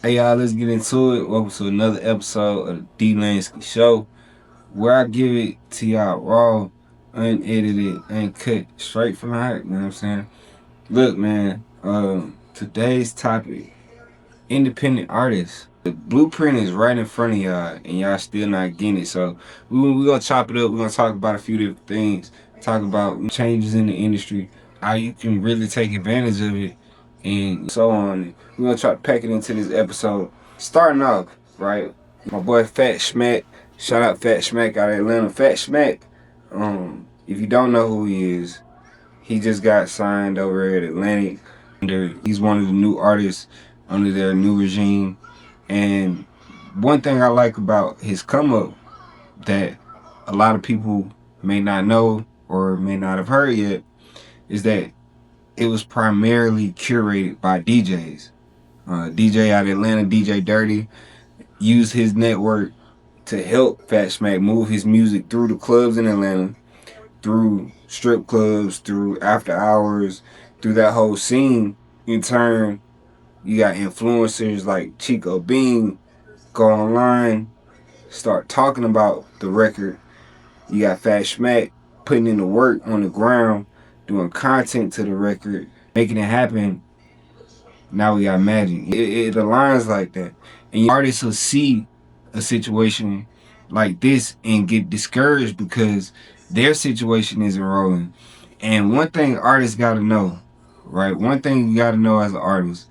Hey y'all, let's get into it. Welcome to another episode of the D Lansky Show, where I give it to y'all raw, unedited, uncut, straight from the heart. You know what I'm saying? Look, man. Today's topic: independent artists. The blueprint is right in front of y'all, and y'all still not getting it. So we gonna chop it up. We're gonna talk about a few different things. Talk about changes in the industry, how you can really take advantage of it, and so on. We're gonna try to pack it into this episode. Starting off, right? My boy Fat Schmack. Shout out Fat Schmack out of Atlanta. Fat Schmack. If you don't know who he is, he just got signed over at Atlantic. He's one of the new artists under their new regime. And one thing I like about his come up that a lot of people may not know or may not have heard yet is that it was primarily curated by DJs. DJ out of Atlanta, DJ Dirty, used his network to help Fat Smack move his music through the clubs in Atlanta, through strip clubs, through after hours, through that whole scene. In turn, you got influencers like Chico Bean go online, start talking about the record. You got Fat Schmack putting in the work on the ground, doing content to the record, making it happen. Now we got magic. It aligns like that. And artists will see a situation like this and get discouraged because their situation isn't rolling. And one thing artists gotta know, right? One thing you gotta know as an artist,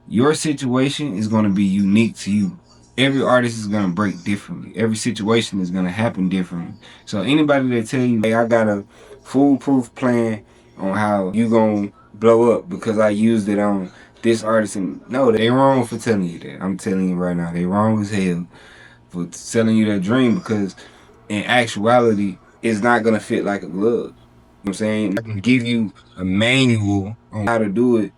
your situation is gonna be unique to you. Every artist is gonna break differently. Every situation is gonna happen differently. So anybody that tell you, hey, I got a foolproof plan on how you gonna blow up because I used it on this artist, and no, they wrong for telling you that. I'm telling you right now, they wrong as hell for selling you that dream because in actuality, it's not gonna fit like a glove. You know what I'm saying? I can give you a manual on how to do it,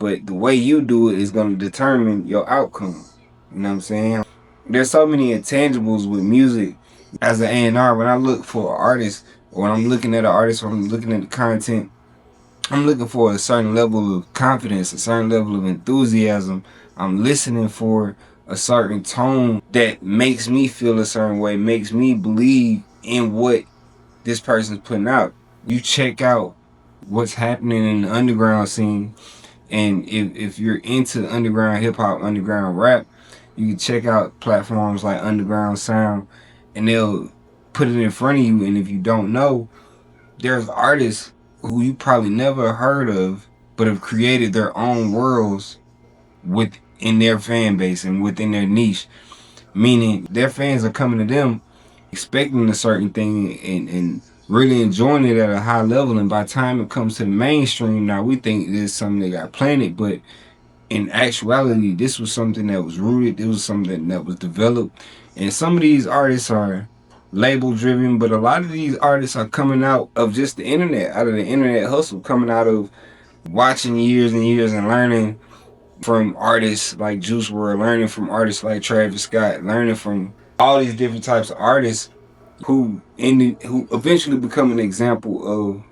but the way you do it is gonna determine your outcome. You know what I'm saying? There's so many intangibles with music. As an A&R, when I look for an artist, or when I'm looking at an artist, or I'm looking at the content, I'm looking for a certain level of confidence, a certain level of enthusiasm. I'm listening for a certain tone that makes me feel a certain way, makes me believe in what this person's putting out. You check out what's happening in the underground scene, and if you're into underground hip hop, underground rap, you can check out platforms like Underground Sound, and they'll put it in front of you. And if you don't know, there's artists who you probably never heard of, but have created their own worlds within their fan base and within their niche. Meaning their fans are coming to them expecting a certain thing and really enjoying it at a high level. And by the time it comes to the mainstream, now we think there's something that got planted, but in actuality, this was something that was rooted. It was something that was developed. And some of these artists are label driven, but a lot of these artists are coming out of just the internet, out of the internet hustle, coming out of watching years and years and learning from artists like Juice WRLD, learning from artists like Travis Scott, learning from all these different types of artists who eventually become an example of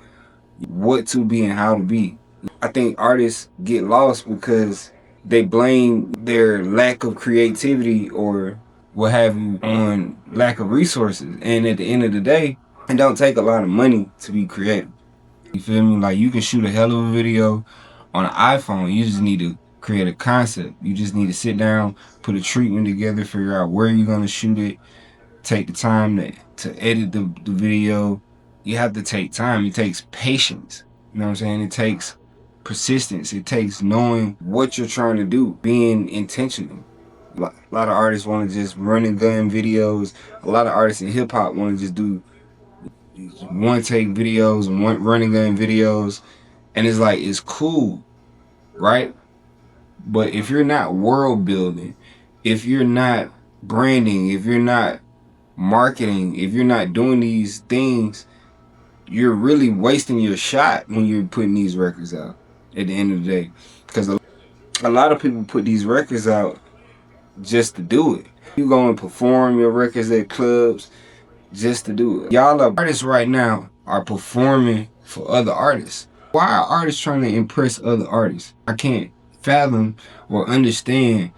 what to be and how to be. I think artists get lost because they blame their lack of creativity or what have you on lack of resources. And at the end of the day, it don't take a lot of money to be creative. You feel me? Like you can shoot a hell of a video on an iPhone. You just need to create a concept. You just need to sit down, put a treatment together, figure out where you're gonna shoot it, take the time to edit the video. You have to take time. It takes patience. You know what I'm saying? It takes persistence. It takes knowing what you're trying to do, being intentional. A lot of artists want to just run and gun videos. A lot of artists in hip hop want to just do one take videos and one run and gun videos. And it's like, it's cool, right? But if you're not world building, if you're not branding, if you're not marketing, if you're not doing these things, you're really wasting your shot when you're putting these records out at the end of the day. Because a lot of people put these records out just to do it. You go and perform your records at clubs just to do it. Y'all are artists right now are performing for other artists. Why are artists trying to impress other artists? I can't fathom or understand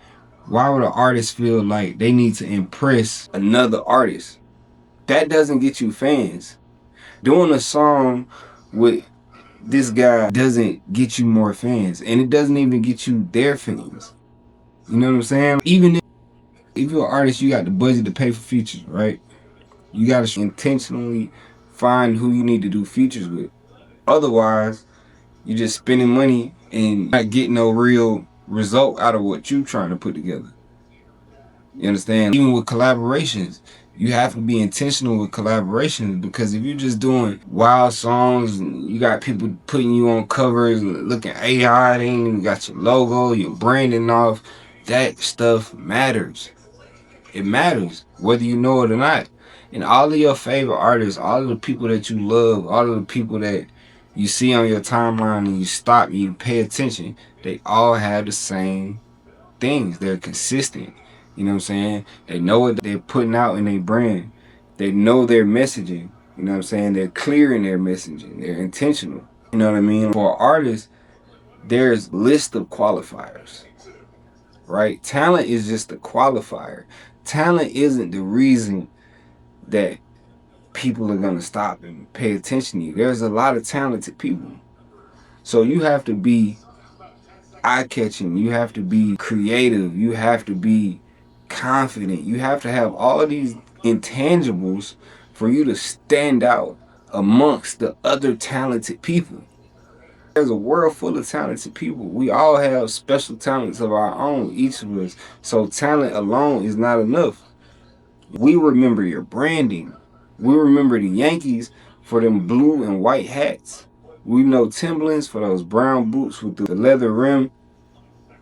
Why would an artist feel like they need to impress another artist? That doesn't get you fans. Doing a song with this guy doesn't get you more fans, and it doesn't even get you their fans. You know what I'm saying? Even if you're an artist, you got the budget to pay for features, right? You got to intentionally find who you need to do features with. Otherwise, you're just spending money and not getting no real result out of what you're trying to put together. You understand? Even with collaborations, you have to be intentional with collaborations, because if you're just doing wild songs and you got people putting you on covers looking AI, they ain't even got your logo, your branding off, that stuff matters. It matters whether you know it or not. And all of your favorite artists, all of the people that you love, all of the people that you see on your timeline and you stop, you pay attention, they all have the same things. They're consistent. You know what I'm saying? They know what they're putting out in their brand. They know their messaging. You know what I'm saying? They're clear in their messaging. They're intentional. You know what I mean? For artists, there's a list of qualifiers, right? Talent is just a qualifier. Talent isn't the reason that people are going to stop and pay attention to you. There's a lot of talented people. So you have to be eye-catching. You have to be creative. You have to be confident. You have to have all of these intangibles for you to stand out amongst the other talented people. There's a world full of talented people. We all have special talents of our own, each of us. So talent alone is not enough. We remember your branding. We remember the Yankees for them blue and white hats. We know Timberlands for those brown boots with the leather rim.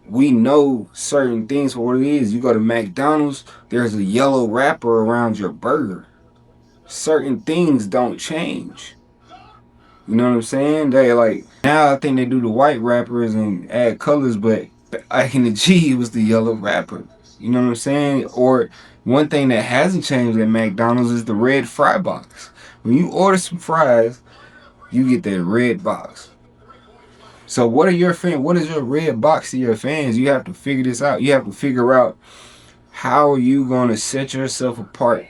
We know certain things for what it is. You go to McDonald's, there's a yellow wrapper around your burger. Certain things don't change. You know what I'm saying? They like, now I think they do the white wrappers and add colors, but back in the G, it was the yellow wrapper. You know what I'm saying? Or one thing that hasn't changed at McDonald's is the red fry box. When you order some fries, you get that red box. So what are your fans? What is your red box to your fans? You have to figure this out. You have to figure out how are you going to set yourself apart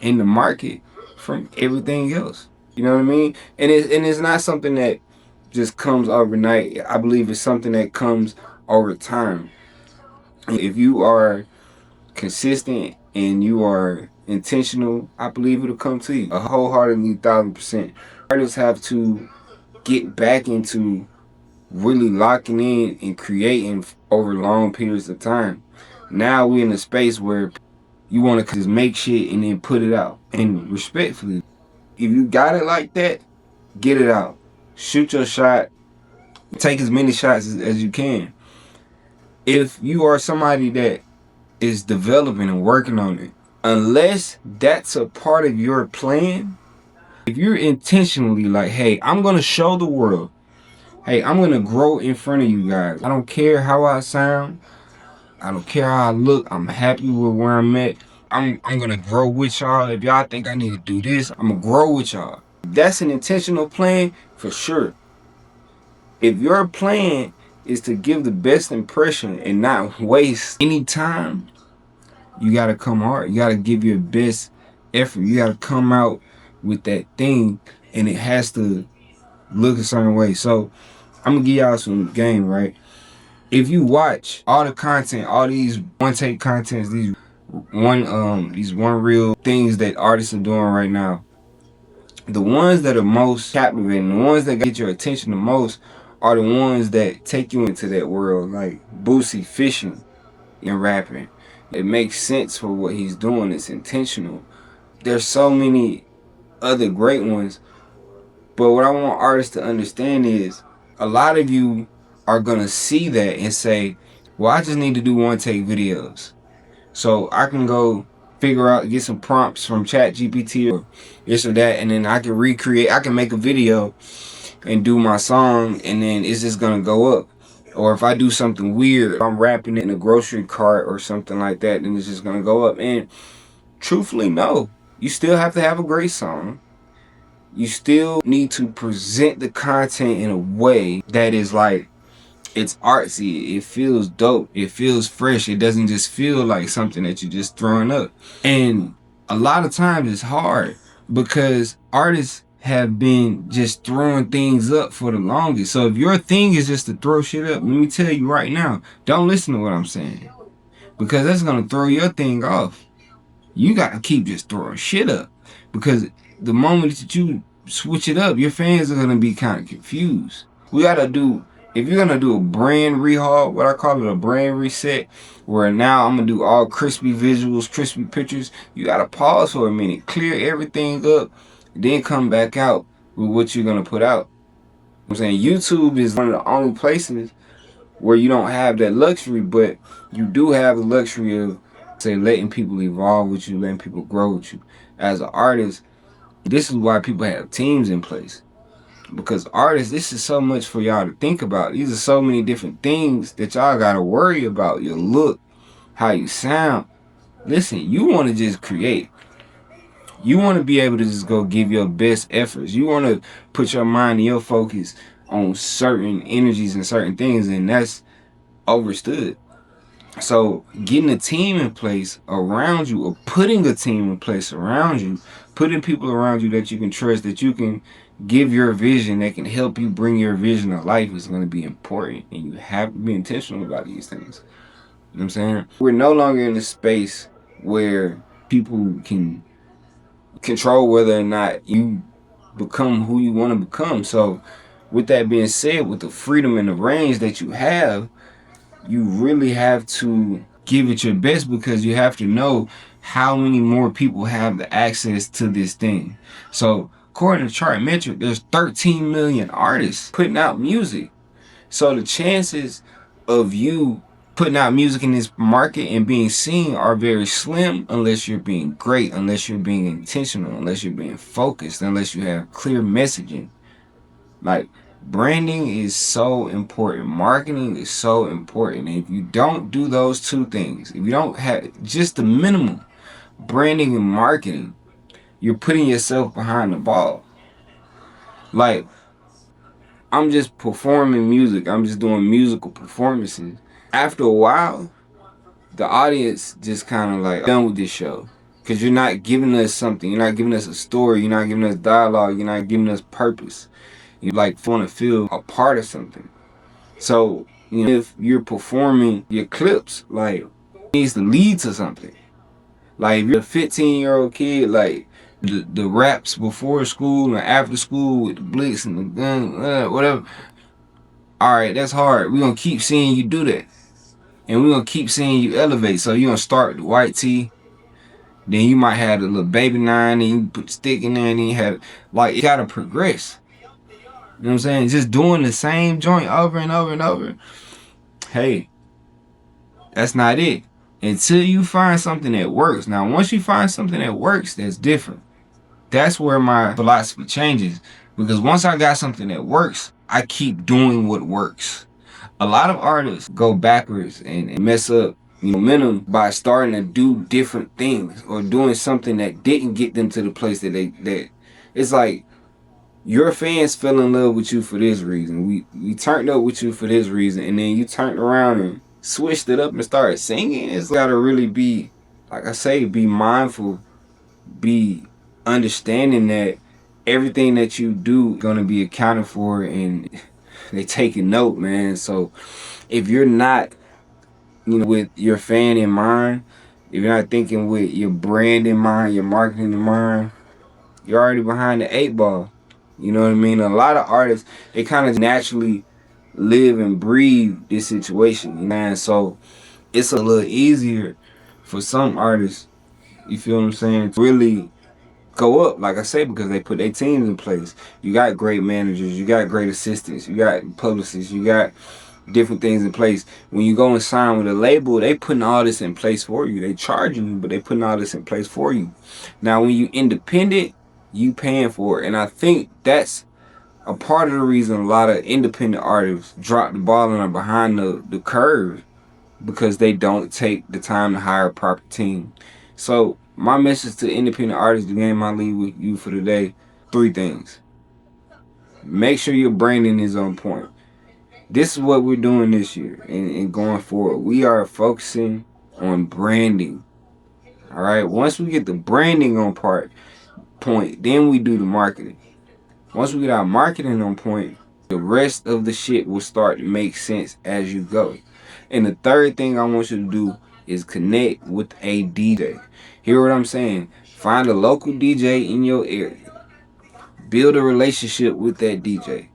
in the market from everything else. You know what I mean? And it's not something that just comes overnight. I believe it's something that comes over time. If you are consistent and you are intentional, I believe it'll come to you. A wholeheartedly 1,000%. Artists have to get back into really locking in and creating over long periods of time. Now we're in a space where you want to just make shit and then put it out. And respectfully, if you got it like that, get it out. Shoot your shot. Take as many shots as you can. If you are somebody that is developing and working on it, unless that's a part of your plan, if you're intentionally like, hey, I'm going to show the world, hey, I'm going to grow in front of you guys. I don't care how I sound. I don't care how I look. I'm happy with where I'm at. I'm going to grow with y'all. If y'all think I need to do this, I'm going to grow with y'all. That's an intentional plan for sure. If your plan is to give the best impression and not waste any time, you got to come hard. You got to give your best effort. You got to come out with that thing, and it has to look a certain way. So I'm going to give y'all some game, right? If you watch all the content, all these one-take contents, these one reel things that artists are doing right now, the ones that are most captivating, the ones that get your attention the most are the ones that take you into that world, like Boosie fishing and rapping. It makes sense for what he's doing. It's intentional. There's so many other great ones, but what I want artists to understand is a lot of you are gonna see that and say, well, I just need to do one-take videos. So I can go figure out, get some prompts from ChatGPT or this or that, and then I can recreate, I can make a video and do my song, and then it's just gonna go up. Or if I do something weird, I'm rapping in a grocery cart or something like that, then it's just gonna go up. And truthfully, no. You still have to have a great song. You still need to present the content in a way that is like It's artsy. It feels dope. It feels fresh. It doesn't just feel like something that you're just throwing up. And a lot of times it's hard because artists have been just throwing things up for the longest. So if your thing is just to throw shit up, let me tell you right now, don't listen to what I'm saying because that's gonna throw your thing off. You gotta keep just throwing shit up because the moment that you switch it up, your fans are gonna be kind of confused. We gotta do, if you're gonna do a brand rehaul, what I call it a brand reset, where now I'm gonna do all crispy visuals, crispy pictures, you gotta pause for a minute, clear everything up, then come back out with what you're gonna put out. I'm saying YouTube is one of the only places where you don't have that luxury, but you do have the luxury of, say, letting people evolve with you, letting people grow with you. As an artist, this is why people have teams in place. Because artists, this is so much for y'all to think about. These are so many different things that y'all gotta worry about. Your look, how you sound. Listen, you want to just create. You want to be able to just go give your best efforts. You want to put your mind and your focus on certain energies and certain things, and that's overstood. So getting a team in place around you, or putting a team in place around you, putting people around you that you can trust, that you can give your vision, that can help you bring your vision to life is going to be important. And you have to be intentional about these things. You know what I'm saying? We're no longer in a space where people can control whether or not you become who you want to become. So with that being said, with the freedom and the range that you have, you really have to give it your best because you have to know how many more people have the access to this thing. So according to Chartmetric, there's 13 million artists putting out music. So the chances of you putting out music in this market and being seen are very slim unless you're being great, unless you're being intentional, unless you're being focused, unless you have clear messaging. Like, branding is so important. Marketing is so important. And if you don't do those two things, if you don't have just the minimum, branding and marketing, you're putting yourself behind the ball. Like, I'm just performing music. I'm just doing musical performances. After a while, the audience just kind of like done with this show. Because you're not giving us something. You're not giving us a story. You're not giving us dialogue. You're not giving us purpose. You like want to feel a part of something. So, you know, if you're performing your clips, like, it needs to lead to something. Like, if you're a 15-year-old kid, like, the raps before school and after school with the blitz and the gun, whatever. Alright, that's hard. We're going to keep seeing you do that. And we're going to keep seeing you elevate. So you're going to start with the white tee. Then you might have the little baby nine. And you put the stick in there. And then you have, like, you got to progress. You know what I'm saying? Just doing the same joint over and over and over. Hey, that's not it. Until you find something that works. Now, once you find something that works, that's different. That's where my philosophy changes. Because once I got something that works, I keep doing what works. A lot of artists go backwards and mess up, momentum by starting to do different things or doing something that didn't get them to the place that it's like your fans fell in love with you for this reason. We turned up with you for this reason, and then you turned around and switched it up and started singing. It's gotta really be, like I say, be mindful, be understanding that everything that you do gonna be accounted for and they taking note, man. So if you're not, with your fan in mind, if you're not thinking with your brand in mind, your marketing in mind, you're already behind the eight ball. You know what I mean? A lot of artists, they kind of naturally live and breathe this situation, man. So it's a little easier for some artists, you feel what I'm saying, to really go up, like I say, because they put their teams in place. You got great managers, you got great assistants, you got publicists, you got different things in place. When you go and sign with a label, they putting all this in place for you. They charging you, but they putting all this in place for you. Now, when you independent, you paying for it. And I think that's a part of the reason a lot of independent artists drop the ball and are behind the curve, because they don't take the time to hire a proper team. So my message to independent artists, the game I leave with you for today, 3 things. Make sure your branding is on point. This is what we're doing this year and going forward. We are focusing on branding. All right. Once we get the branding on point, then we do the marketing. Once we get our marketing on point, the rest of the shit will start to make sense as you go. And the third thing I want you to do is connect with a DJ. Hear what I'm saying? Find a local DJ in your area. Build a relationship with that DJ.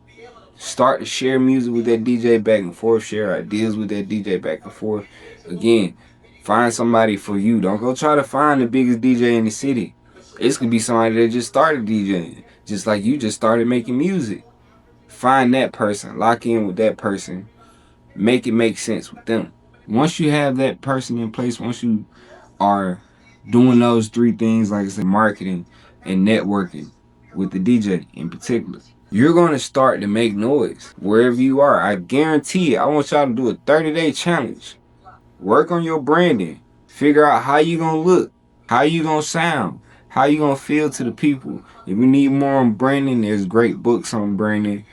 Start to share music with that DJ back and forth. Share ideas with that DJ back and forth. Again, find somebody for you. Don't go try to find the biggest DJ in the city. It's gonna be somebody that just started DJing, just like you just started making music. Find that person. Lock in with that person. Make it make sense with them. Once you have that person in place, once you are doing those three things, like I said, marketing and networking with the DJ in particular, you're going to start to make noise wherever you are. I guarantee it. I want y'all to do a 30-day challenge. Work on your branding. Figure out how you going to look, how you going to sound, how you going to feel to the people. If you need more on branding, there's great books on branding.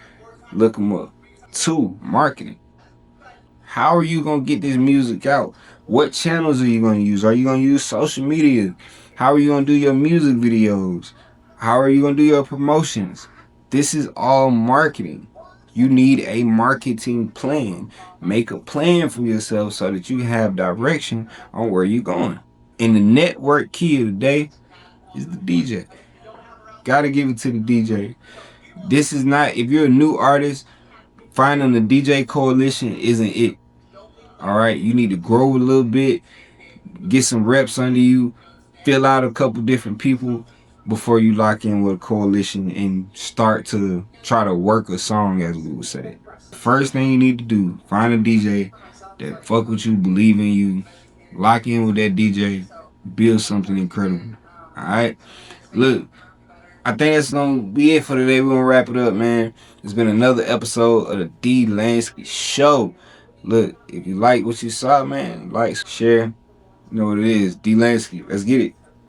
Look them up. 2, marketing. How are you going to get this music out? What channels are you going to use? Are you going to use social media? How are you going to do your music videos? How are you going to do your promotions? This is all marketing. You need a marketing plan. Make a plan for yourself so that you have direction on where you're going. And the network key of the day is the DJ. Gotta give it to the DJ. This is not, if you're a new artist, finding the DJ coalition isn't it. Alright, you need to grow a little bit, get some reps under you, fill out a couple different people before you lock in with a coalition and start to try to work a song, as we would say. First thing you need to do, find a DJ that fuck with you, believe in you, lock in with that DJ, build something incredible. Alright? Look, I think that's gonna be it for today. We're gonna wrap it up, man. It's been another episode of the D Lansky Show. Look, if you like what you saw, man, like, share. You know what it is. D Lansky. Let's get it.